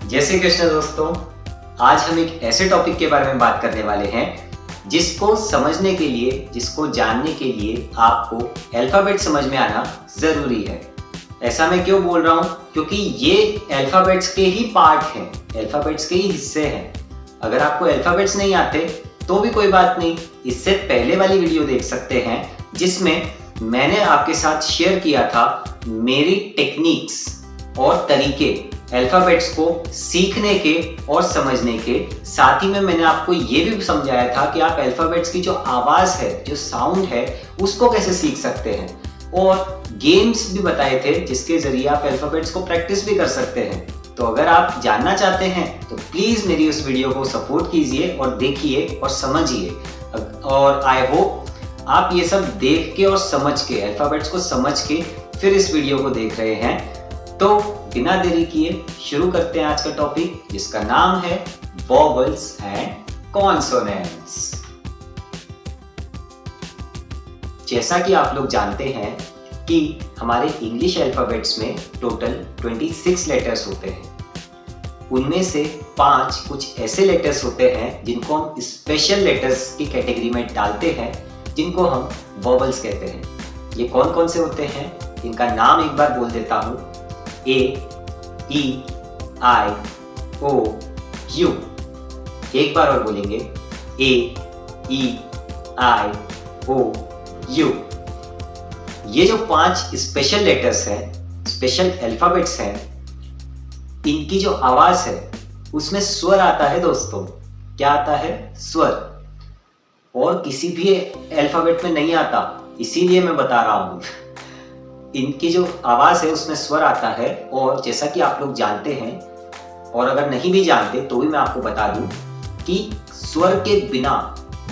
जय श्री कृष्ण दोस्तों, आज हम एक ऐसे टॉपिक के बारे में बात करने वाले हैं जिसको समझने के लिए, जिसको जानने के लिए आपको अल्फाबेट समझ में आना जरूरी है। ऐसा मैं क्यों बोल रहा हूँ? क्योंकि ये अल्फाबेट्स के ही पार्ट हैं, अल्फाबेट्स के ही हिस्से हैं। अगर आपको अल्फाबेट्स नहीं आते तो भी कोई बात नहीं, इससे पहले वाली वीडियो देख सकते हैं जिसमें मैंने आपके साथ शेयर किया था मेरी टेक्निक्स और तरीके अल्फाबेट्स को सीखने के और समझने के। साथ ही में मैंने आपको ये भी समझाया था कि आप अल्फाबेट्स की जो आवाज़ है, जो साउंड है, उसको कैसे सीख सकते हैं, और गेम्स भी बताए थे जिसके जरिए आप अल्फाबेट्स को प्रैक्टिस भी कर सकते हैं। तो अगर आप जानना चाहते हैं तो प्लीज़ मेरी उस वीडियो को सपोर्ट कीजिए और देखिए और समझिए। और आई होप आप ये सब देख के और समझ के, अल्फाबेट्स को समझ के फिर इस वीडियो को देख रहे हैं। तो बिना देरी किए शुरू करते हैं आज का टॉपिक, जिसका नाम है वॉवल्स एंड कॉन्सोनेंट्स। जैसा कि आप लोग जानते हैं कि हमारे इंग्लिश अल्फाबेट्स में टोटल 26 लेटर्स होते हैं। उनमें से 5 कुछ ऐसे लेटर्स होते हैं जिनको हम स्पेशल लेटर्स की कैटेगरी में डालते हैं, जिनको हम वॉवल्स कहते हैं। ये कौन कौन से होते हैं, इनका नाम एक बार बोल देता हूं। A, E, I, O, U। एक बार और बोलेंगे A, E, I, O, U। ये जो 5 स्पेशल लेटर्स हैं, स्पेशल अल्फाबेट्स हैं, इनकी जो आवाज है उसमें स्वर आता है दोस्तों। क्या आता है? स्वर। और किसी भी अल्फाबेट में नहीं आता, इसीलिए मैं बता रहा हूं। इनकी जो आवाज है उसमें स्वर आता है। और जैसा कि आप लोग जानते हैं, और अगर नहीं भी जानते तो भी मैं आपको बता दूं कि स्वर के बिना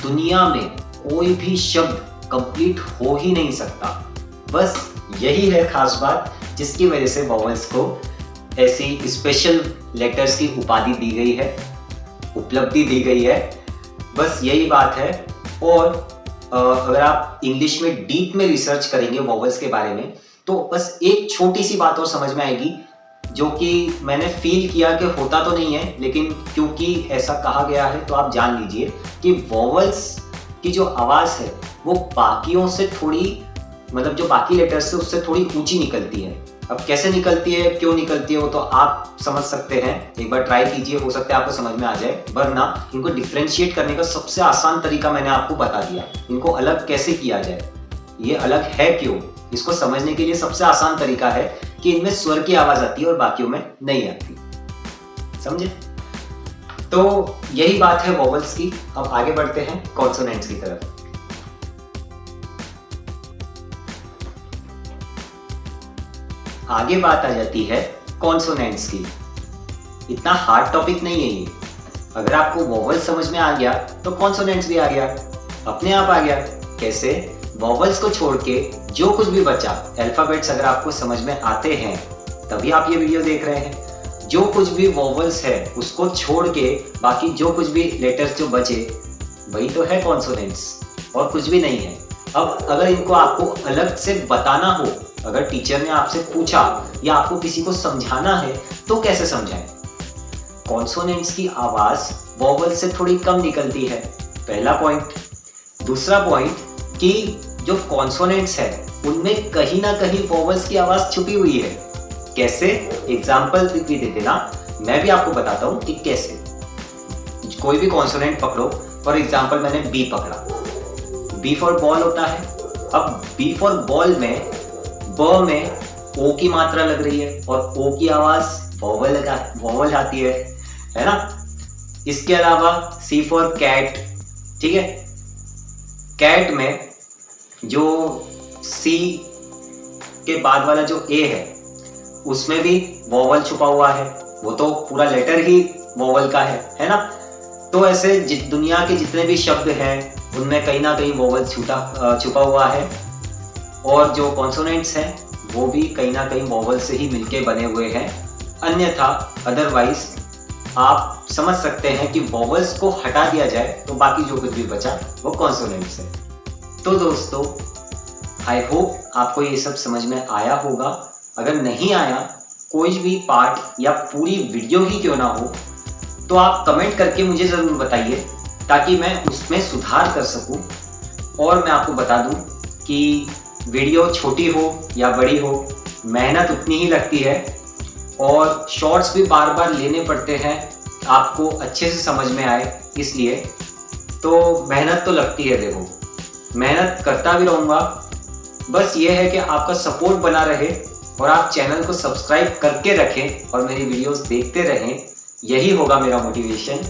दुनिया में कोई भी शब्द कंप्लीट हो ही नहीं सकता। बस यही है खास बात जिसकी वजह से वॉवल्स को ऐसी स्पेशल लेटर्स की उपाधि दी गई है, उपलब्धि दी गई है। बस यही बात है। और अगर आप इंग्लिश में डीप में रिसर्च करेंगे वॉवल्स के बारे में, तो बस एक छोटी सी बात और समझ में आएगी, जो कि मैंने फील किया कि होता तो नहीं है, लेकिन क्योंकि ऐसा कहा गया है तो आप जान लीजिए कि वॉवल्स की जो आवाज़ है वो बाकियों से थोड़ी, मतलब जो बाकी लेटर्स से उससे थोड़ी ऊंची निकलती है। अब कैसे निकलती है, क्यों निकलती है, वो तो आप समझ सकते हैं। एक बार ट्राई कीजिए, हो सकता है आपको समझ में आ जाए। वरना इनको डिफ्रेंशिएट करने का सबसे आसान तरीका मैंने आपको बता दिया। इनको अलग कैसे किया जाए, ये अलग है क्यों, इसको समझने के लिए सबसे आसान तरीका है कि इनमें स्वर की आवाज आती है और बाकियों में नहीं आती। समझे? तो यही बात है वॉवल्स की। अब आगे बढ़ते हैं कॉन्सोनेंट्स की तरफ। आगे बात आ जाती है कॉन्सोनेंट्स की। इतना हार्ड टॉपिक नहीं है ये। अगर आपको वॉवल्स समझ में आ गया तो कॉन्सोनेंट्स भी आ गया, अपने आप आ गया। कैसे? वॉवल्स को छोड़ के जो कुछ भी बचा, अल्फाबेट्स अगर आपको समझ में आते हैं तभी आप ये वीडियो देख रहे हैं। जो कुछ भी वॉवल्स है उसको छोड़ के बाकी जो कुछ भी लेटर्स जो बचे, वही तो है कॉन्सोनेंट्स, और कुछ भी नहीं है। अब अगर इनको आपको अलग से बताना हो, अगर टीचर ने आपसे पूछा या आपको किसी को समझाना है, तो कैसे समझाएं? कॉन्सोनेंट्स की आवाज वॉवल से थोड़ी कम निकलती है, पहला पॉइंट। दूसरा पॉइंट कि जो कॉन्सोनेंट्स है उनमें कहीं ना कहीं वॉवल्स की आवाज छुपी हुई है। कैसे? एग्जाम्पल भी दे देना, मैं भी आपको बताता हूं कि कैसे। कोई भी कॉन्सोनेंट पकड़ो, फॉर एग्जाम्पल मैंने बी पकड़ा। बी फॉर बॉल होता है। अब बी फॉर बॉल में ब में ओ की मात्रा लग रही है और ओ की आवाज वॉवल आती है ना। इसके अलावा सी फॉर कैट, ठीक है। कैट में जो सी के बाद वाला जो ए है उसमें भी वॉवल छुपा हुआ है, वो तो पूरा लेटर ही वॉवल का है ना। तो ऐसे दुनिया के जितने भी शब्द हैं उनमें कहीं ना कहीं वॉवल छुपा हुआ है। और जो कॉन्सोनेंट्स हैं वो भी कहीं ना कहीं वॉवल से ही मिलके बने हुए हैं। अन्यथा अदरवाइज आप समझ सकते हैं कि वॉवल्स को हटा दिया जाए तो बाकी जो कुछ भी बचा वो कॉन्सोनेंट्स है। तो दोस्तों, आई होप आपको ये सब समझ में आया होगा। अगर नहीं आया कोई भी पार्ट या पूरी वीडियो ही क्यों ना हो, तो आप कमेंट करके मुझे ज़रूर बताइए ताकि मैं उसमें सुधार कर सकूं। और मैं आपको बता दूं कि वीडियो छोटी हो या बड़ी हो, मेहनत उतनी ही लगती है और शॉर्ट्स भी बार बार लेने पड़ते हैं आपको अच्छे से समझ में आए, इसलिए तो मेहनत तो लगती है। देखो, मेहनत करता भी रहूँगा, बस ये है कि आपका सपोर्ट बना रहे और आप चैनल को सब्सक्राइब करके रखें और मेरी वीडियोस देखते रहें, यही होगा मेरा मोटिवेशन।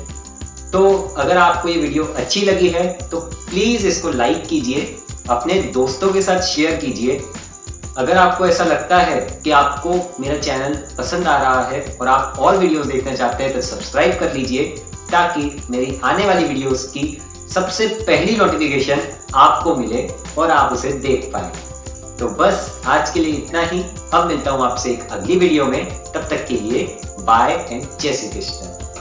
तो अगर आपको ये वीडियो अच्छी लगी है तो प्लीज़ इसको लाइक कीजिए, अपने दोस्तों के साथ शेयर कीजिए। अगर आपको ऐसा लगता है कि आपको मेरा चैनल पसंद आ रहा है और आप और वीडियोस देखना चाहते हैं तो सब्सक्राइब कर लीजिए ताकि मेरी आने वाली वीडियोस की सबसे पहली नोटिफिकेशन आपको मिले और आप उसे देख पाएं। तो बस आज के लिए इतना ही। अब मिलता हूं आपसे एक अगली वीडियो में, तब तक के लिए बाय एंड जय श्री कृष्ण।